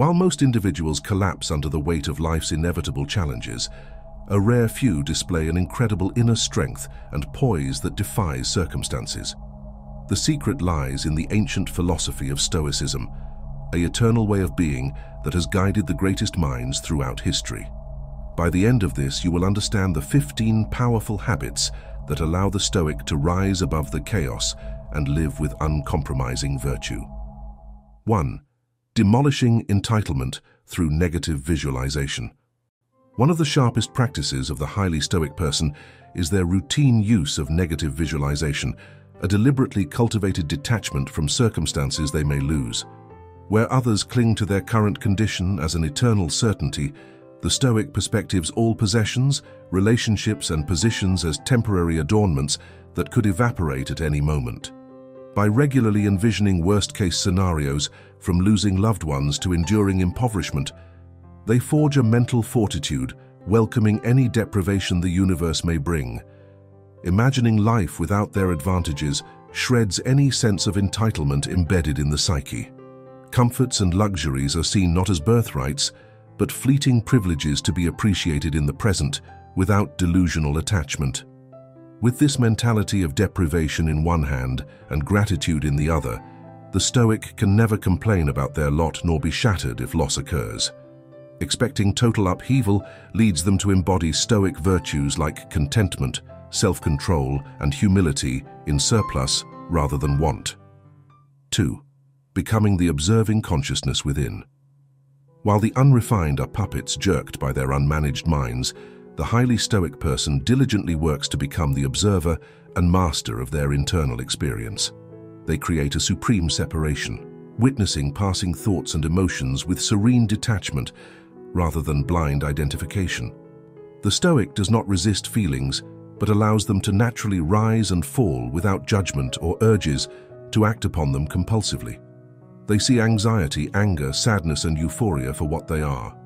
While most individuals collapse under the weight of life's inevitable challenges, a rare few display an incredible inner strength and poise that defies circumstances. The secret lies in the ancient philosophy of Stoicism, an eternal way of being that has guided the greatest minds throughout history. By the end of this, you will understand the 15 powerful habits that allow the Stoic to rise above the chaos and live with uncompromising virtue. 1. Demolishing entitlement through negative visualization. One of the sharpest practices of the highly Stoic person is their routine use of negative visualization, a deliberately cultivated detachment from circumstances they may lose. Where others cling to their current condition as an eternal certainty, the Stoic perspectives all possessions, relationships, and positions as temporary adornments that could evaporate at any moment. By regularly envisioning worst-case scenarios, from losing loved ones to enduring impoverishment, they forge a mental fortitude, welcoming any deprivation the universe may bring. Imagining life without their advantages shreds any sense of entitlement embedded in the psyche. Comforts and luxuries are seen not as birthrights, but fleeting privileges to be appreciated in the present without delusional attachment. With this mentality of deprivation in one hand and gratitude in the other, the Stoic can never complain about their lot nor be shattered if loss occurs. Expecting total upheaval leads them to embody Stoic virtues like contentment, self-control, and humility in surplus rather than want. 2. Becoming the observing consciousness within. While the unrefined are puppets jerked by their unmanaged minds, the highly Stoic person diligently works to become the observer and master of their internal experience. They create a supreme separation, witnessing passing thoughts and emotions with serene detachment rather than blind identification. The Stoic does not resist feelings, but allows them to naturally rise and fall without judgment or urges to act upon them compulsively. They see anxiety, anger, sadness, and euphoria for what they are,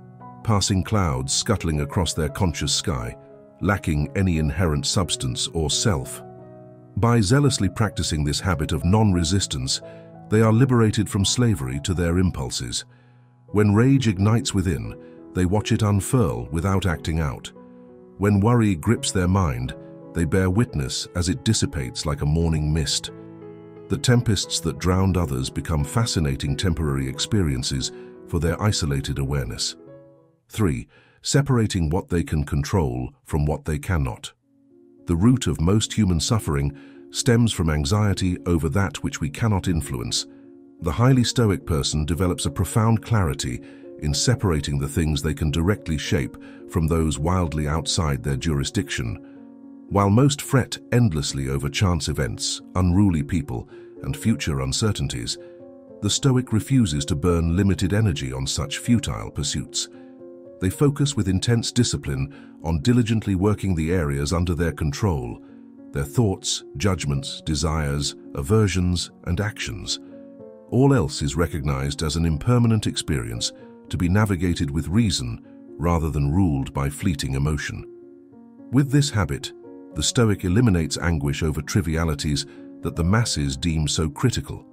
passing clouds scuttling across their conscious sky, lacking any inherent substance or self. By zealously practicing this habit of non-resistance, they are liberated from slavery to their impulses. When rage ignites within, they watch it unfurl without acting out. When worry grips their mind, they bear witness as it dissipates like a morning mist. The tempests that drowned others become fascinating temporary experiences for their isolated awareness. 3. Separating what they can control from what they cannot. The root of most human suffering stems from anxiety over that which we cannot influence. The highly Stoic person develops a profound clarity in separating the things they can directly shape from those wildly outside their jurisdiction. While most fret endlessly over chance events, unruly people, and future uncertainties, the Stoic refuses to burn limited energy on such futile pursuits. They focus with intense discipline on diligently working the areas under their control, their thoughts, judgments, desires, aversions, and actions. All else is recognized as an impermanent experience to be navigated with reason rather than ruled by fleeting emotion. With this habit, the Stoic eliminates anguish over trivialities that the masses deem so critical.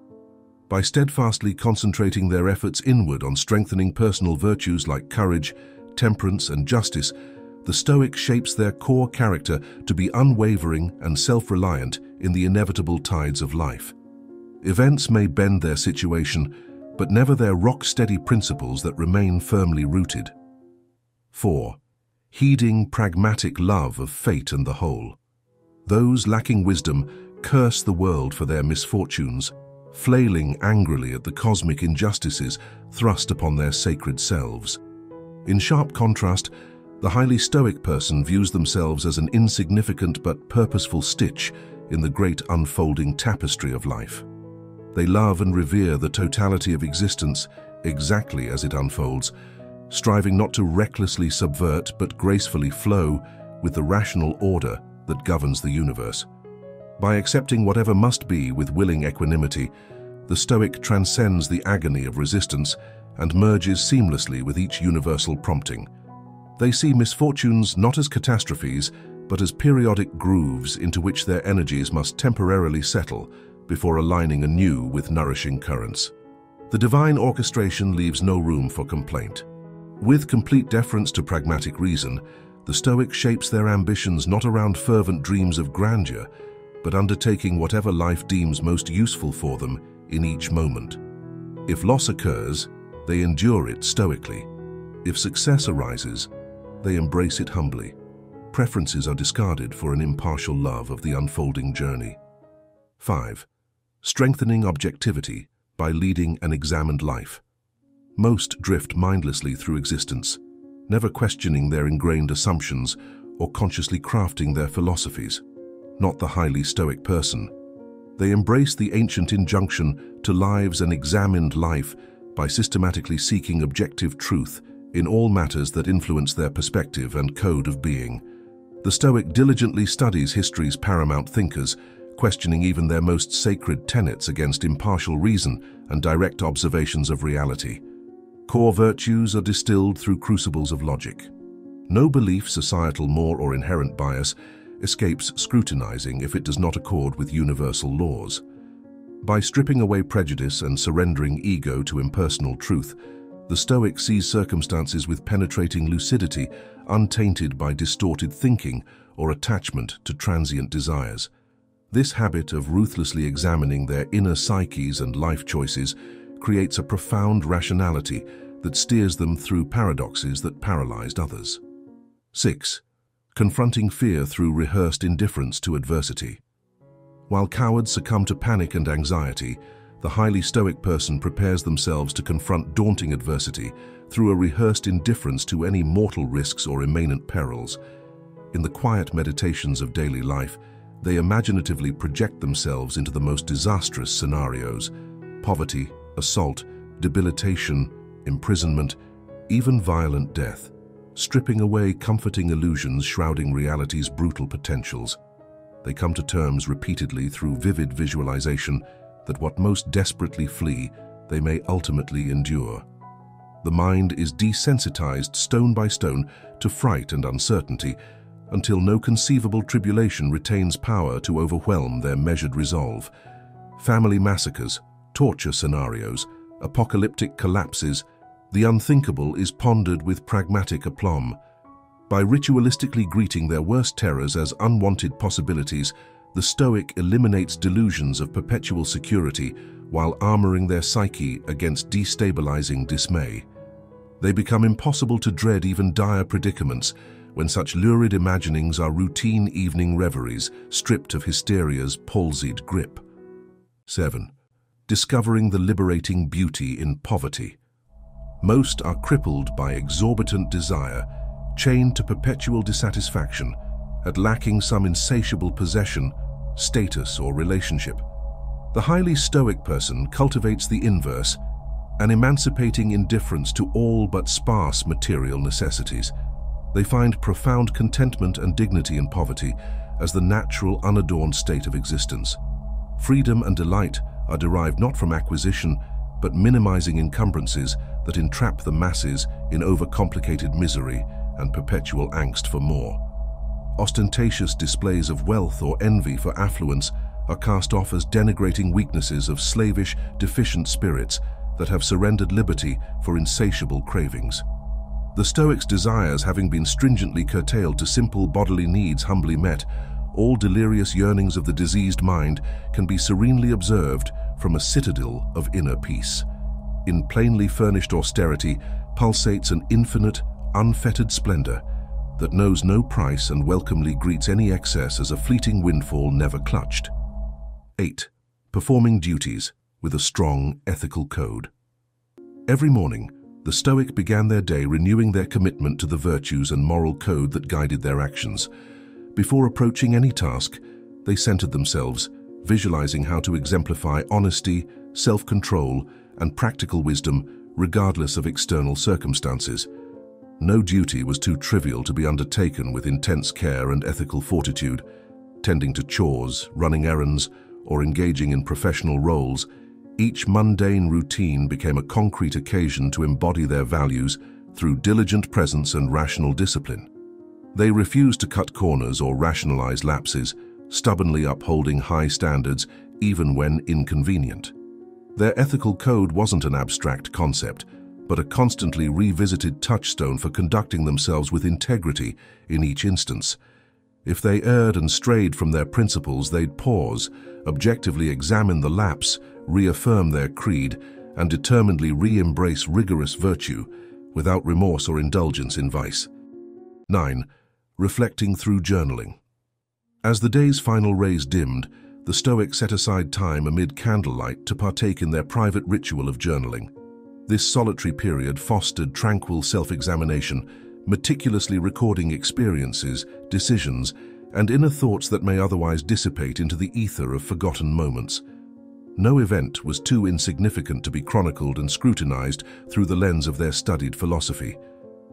By steadfastly concentrating their efforts inward on strengthening personal virtues like courage, temperance, and justice, the Stoic shapes their core character to be unwavering and self-reliant in the inevitable tides of life. Events may bend their situation, but never their rock-steady principles that remain firmly rooted. 4. Heeding pragmatic love of fate and the whole. Those lacking wisdom curse the world for their misfortunes, flailing angrily at the cosmic injustices thrust upon their sacred selves. In sharp contrast, the highly Stoic person views themselves as an insignificant but purposeful stitch in the great unfolding tapestry of life. They love and revere the totality of existence exactly as it unfolds, striving not to recklessly subvert but gracefully flow with the rational order that governs the universe. By accepting whatever must be with willing equanimity, the Stoic transcends the agony of resistance and merges seamlessly with each universal prompting. They see misfortunes not as catastrophes, but as periodic grooves into which their energies must temporarily settle before aligning anew with nourishing currents. The divine orchestration leaves no room for complaint. With complete deference to pragmatic reason, the Stoic shapes their ambitions not around fervent dreams of grandeur, but undertaking whatever life deems most useful for them in each moment. If loss occurs, they endure it stoically. If success arises, they embrace it humbly. Preferences are discarded for an impartial love of the unfolding journey. 5. Strengthening objectivity by leading an examined life. Most drift mindlessly through existence, never questioning their ingrained assumptions or consciously crafting their philosophies. Not the highly Stoic person. They embrace the ancient injunction to lives an examined life by systematically seeking objective truth in all matters that influence their perspective and code of being. The Stoic diligently studies history's paramount thinkers, questioning even their most sacred tenets against impartial reason and direct observations of reality. Core virtues are distilled through crucibles of logic. No belief, societal more or inherent bias escapes scrutinizing if it does not accord with universal laws. By stripping away prejudice and surrendering ego to impersonal truth, the Stoic sees circumstances with penetrating lucidity, untainted by distorted thinking or attachment to transient desires. This habit of ruthlessly examining their inner psyches and life choices creates a profound rationality that steers them through paradoxes that paralyzed others. 6. Confronting fear through rehearsed indifference to adversity. While cowards succumb to panic and anxiety, the highly Stoic person prepares themselves to confront daunting adversity through a rehearsed indifference to any mortal risks or imminent perils. In the quiet meditations of daily life, they imaginatively project themselves into the most disastrous scenarios: poverty, assault, debilitation, imprisonment, even violent death, stripping away comforting illusions shrouding reality's brutal potentials. They come to terms repeatedly through vivid visualization that what most desperately flee, they may ultimately endure. The mind is desensitized stone by stone to fright and uncertainty until no conceivable tribulation retains power to overwhelm their measured resolve. Family massacres, torture scenarios, apocalyptic collapses, the unthinkable is pondered with pragmatic aplomb. By ritualistically greeting their worst terrors as unwanted possibilities, the Stoic eliminates delusions of perpetual security while armoring their psyche against destabilizing dismay. They become impossible to dread even dire predicaments when such lurid imaginings are routine evening reveries stripped of hysteria's palsied grip. 7. Discovering the liberating beauty in poverty. Most are crippled by exorbitant desire, chained to perpetual dissatisfaction, at lacking some insatiable possession, status, or relationship. The highly Stoic person cultivates the inverse, an emancipating indifference to all but sparse material necessities. They find profound contentment and dignity in poverty as the natural, unadorned state of existence. Freedom and delight are derived not from acquisition, but minimizing encumbrances that entrap the masses in overcomplicated misery and perpetual angst for more. Ostentatious displays of wealth or envy for affluence are cast off as denigrating weaknesses of slavish, deficient spirits that have surrendered liberty for insatiable cravings. The Stoics' desires having been stringently curtailed to simple bodily needs humbly met, all delirious yearnings of the diseased mind can be serenely observed from a citadel of inner peace. In plainly furnished austerity pulsates an infinite, unfettered splendor that knows no price and welcomely greets any excess as a fleeting windfall never clutched. 8. Performing duties with a strong ethical code. Every morning, the Stoic began their day renewing their commitment to the virtues and moral code that guided their actions. Before approaching any task, they centered themselves, visualizing how to exemplify honesty, self-control, and practical wisdom regardless of external circumstances. No duty was too trivial to be undertaken with intense care and ethical fortitude. Tending to chores, running errands, or engaging in professional roles, each mundane routine became a concrete occasion to embody their values through diligent presence and rational discipline. They refused to cut corners or rationalize lapses, stubbornly upholding high standards even when inconvenient. Their ethical code wasn't an abstract concept, but a constantly revisited touchstone for conducting themselves with integrity in each instance. If they erred and strayed from their principles, they'd pause, objectively examine the lapse, reaffirm their creed, and determinedly re-embrace rigorous virtue without remorse or indulgence in vice. 9. Reflecting through journaling. As the day's final rays dimmed, the Stoics set aside time amid candlelight to partake in their private ritual of journaling. This solitary period fostered tranquil self-examination, meticulously recording experiences, decisions, and inner thoughts that may otherwise dissipate into the ether of forgotten moments. No event was too insignificant to be chronicled and scrutinized through the lens of their studied philosophy.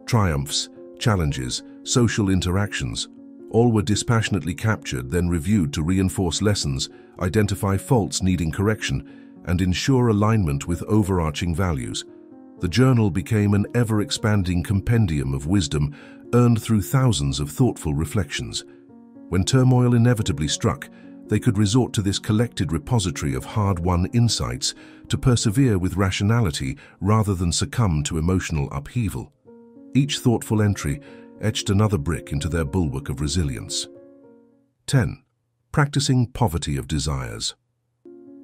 Triumphs, challenges, social interactions, all were dispassionately captured, then reviewed to reinforce lessons, identify faults needing correction, and ensure alignment with overarching values. The journal became an ever-expanding compendium of wisdom earned through thousands of thoughtful reflections. When turmoil inevitably struck, they could resort to this collected repository of hard-won insights to persevere with rationality rather than succumb to emotional upheaval. Each thoughtful entry etched another brick into their bulwark of resilience. 10. Practicing poverty of desires.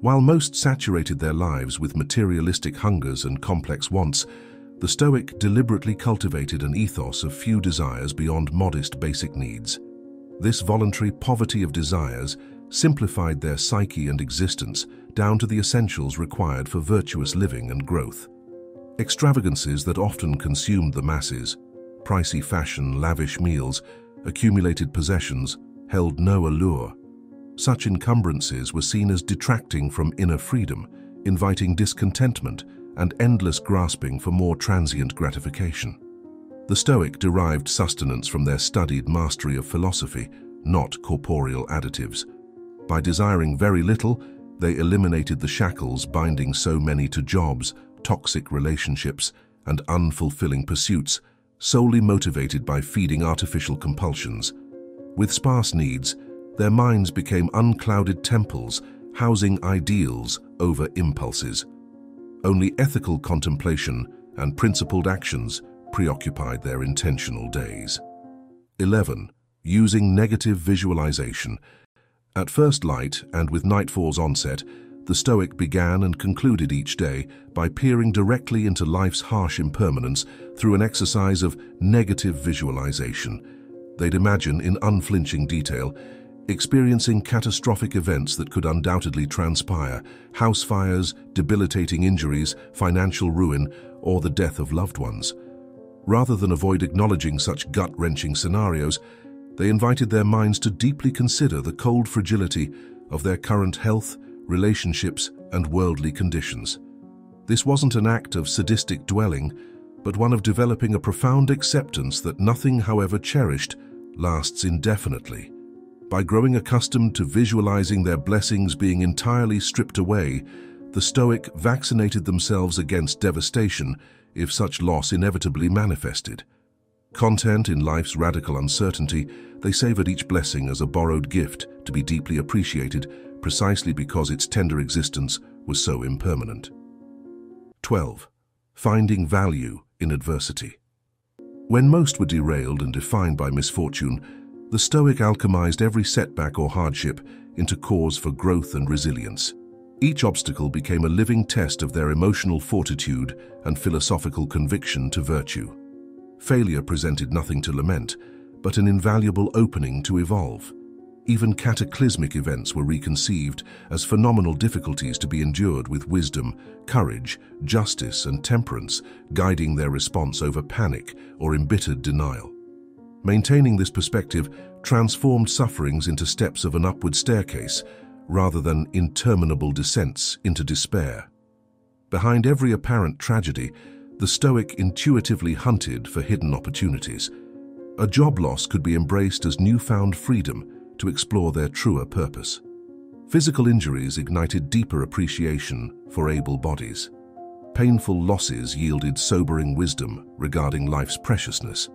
While most saturated their lives with materialistic hungers and complex wants, the Stoic deliberately cultivated an ethos of few desires beyond modest basic needs. This voluntary poverty of desires simplified their psyche and existence down to the essentials required for virtuous living and growth. Extravagances that often consumed the masses, pricey fashion, lavish meals, accumulated possessions, held no allure. Such encumbrances were seen as detracting from inner freedom, inviting discontentment and endless grasping for more transient gratification. The Stoic derived sustenance from their studied mastery of philosophy, not corporeal additives. By desiring very little, they eliminated the shackles binding so many to jobs, toxic relationships, and unfulfilling pursuits, solely motivated by feeding artificial compulsions. With sparse needs, their minds became unclouded temples, housing ideals over impulses. Only ethical contemplation and principled actions preoccupied their intentional days. 11. Using negative visualization. At first light and with nightfall's onset, the Stoic began and concluded each day by peering directly into life's harsh impermanence through an exercise of negative visualization. They'd imagine in unflinching detail, experiencing catastrophic events that could undoubtedly transpire: house fires, debilitating injuries, financial ruin, or the death of loved ones. Rather than avoid acknowledging such gut-wrenching scenarios, they invited their minds to deeply consider the cold fragility of their current health, relationships, and worldly conditions. This wasn't an act of sadistic dwelling, but one of developing a profound acceptance that nothing, however cherished, lasts indefinitely. By growing accustomed to visualizing their blessings being entirely stripped away, the Stoic vaccinated themselves against devastation if such loss inevitably manifested. Content in life's radical uncertainty, they savored each blessing as a borrowed gift to be deeply appreciated precisely because its tender existence was so impermanent. 12. Finding value in adversity. When most were derailed and defined by misfortune, the Stoic alchemized every setback or hardship into cause for growth and resilience. Each obstacle became a living test of their emotional fortitude and philosophical conviction to virtue. Failure presented nothing to lament, but an invaluable opening to evolve. Even cataclysmic events were reconceived as phenomenal difficulties to be endured with wisdom, courage, justice, and temperance, guiding their response over panic or embittered denial. Maintaining this perspective transformed sufferings into steps of an upward staircase, rather than interminable descents into despair. Behind every apparent tragedy, the Stoic intuitively hunted for hidden opportunities. A job loss could be embraced as newfound freedom to explore their truer purpose. Physical injuries ignited deeper appreciation for able bodies. Painful losses yielded sobering wisdom regarding life's preciousness.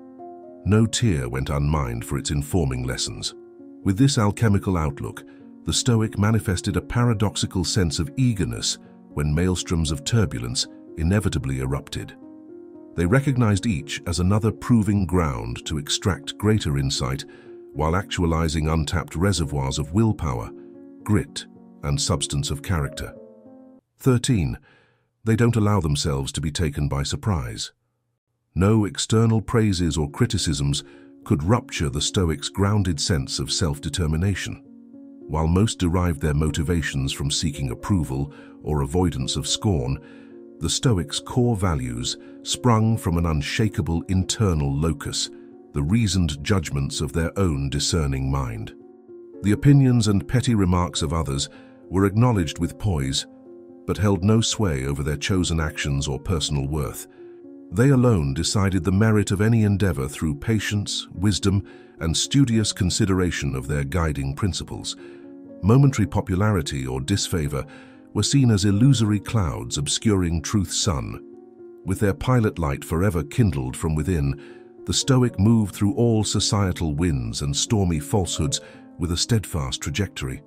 No tear went unmined for its informing lessons. With this alchemical outlook, the Stoic manifested a paradoxical sense of eagerness when maelstroms of turbulence inevitably erupted. They recognized each as another proving ground to extract greater insight while actualizing untapped reservoirs of willpower, grit, and substance of character. 13. They don't allow themselves to be taken by surprise. No external praises or criticisms could rupture the Stoics' grounded sense of self-determination. While most derived their motivations from seeking approval or avoidance of scorn, the Stoics' core values sprung from an unshakable internal locus, the reasoned judgments of their own discerning mind. The opinions and petty remarks of others were acknowledged with poise, but held no sway over their chosen actions or personal worth. They alone decided the merit of any endeavor through patience, wisdom, and studious consideration of their guiding principles. Momentary popularity or disfavor were seen as illusory clouds obscuring truth's sun. With their pilot light forever kindled from within, the Stoic moved through all societal winds and stormy falsehoods with a steadfast trajectory.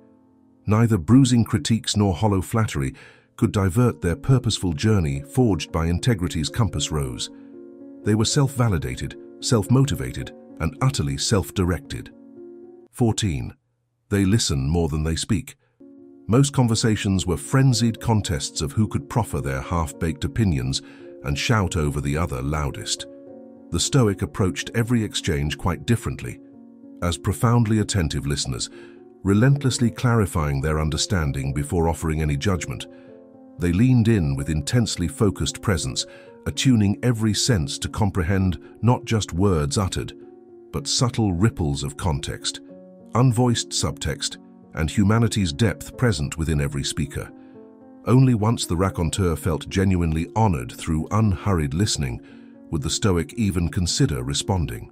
Neither bruising critiques nor hollow flattery could divert their purposeful journey forged by integrity's compass rose. They were self-validated, self-motivated, and utterly self-directed. 14. They listen more than they speak. Most conversations were frenzied contests of who could proffer their half-baked opinions and shout over the other loudest. The Stoic approached every exchange quite differently, as profoundly attentive listeners, relentlessly clarifying their understanding before offering any judgment. They leaned in with intensely focused presence, attuning every sense to comprehend not just words uttered, but subtle ripples of context, unvoiced subtext, and humanity's depth present within every speaker. Only once the raconteur felt genuinely honored through unhurried listening would the Stoic even consider responding.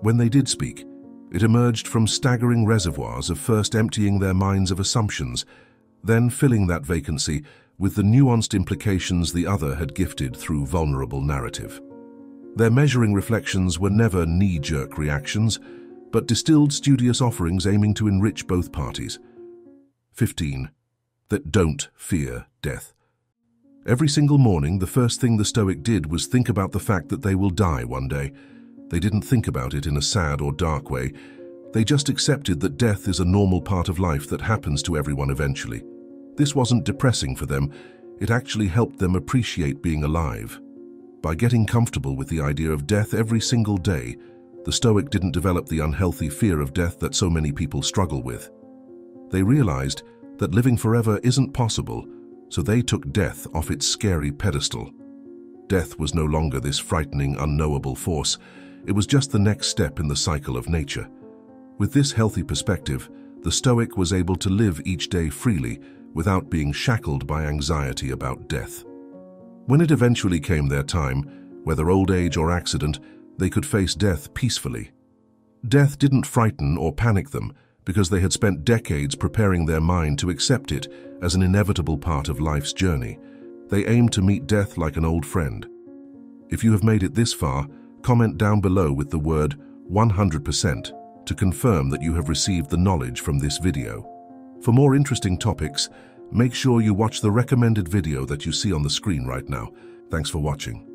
When they did speak, it emerged from staggering reservoirs of first emptying their minds of assumptions, then filling that vacancy with the nuanced implications the other had gifted through vulnerable narrative. Their measuring reflections were never knee-jerk reactions, but distilled studious offerings aiming to enrich both parties. 15. That don't fear death. Every single morning, the first thing the Stoic did was think about the fact that they will die one day. They didn't think about it in a sad or dark way. They just accepted that death is a normal part of life that happens to everyone eventually. This wasn't depressing for them. It actually helped them appreciate being alive. By getting comfortable with the idea of death every single day, the Stoic didn't develop the unhealthy fear of death that so many people struggle with. They realized that living forever isn't possible, so they took death off its scary pedestal. Death was no longer this frightening, unknowable force. It was just the next step in the cycle of nature. With this healthy perspective, the Stoic was able to live each day freely without being shackled by anxiety about death. When it eventually came their time, whether old age or accident, they could face death peacefully. Death didn't frighten or panic them because they had spent decades preparing their mind to accept it as an inevitable part of life's journey. They aimed to meet death like an old friend. If you have made it this far, comment down below with the word 100% to confirm that you have received the knowledge from this video. For more interesting topics, make sure you watch the recommended video that you see on the screen right now. Thanks for watching.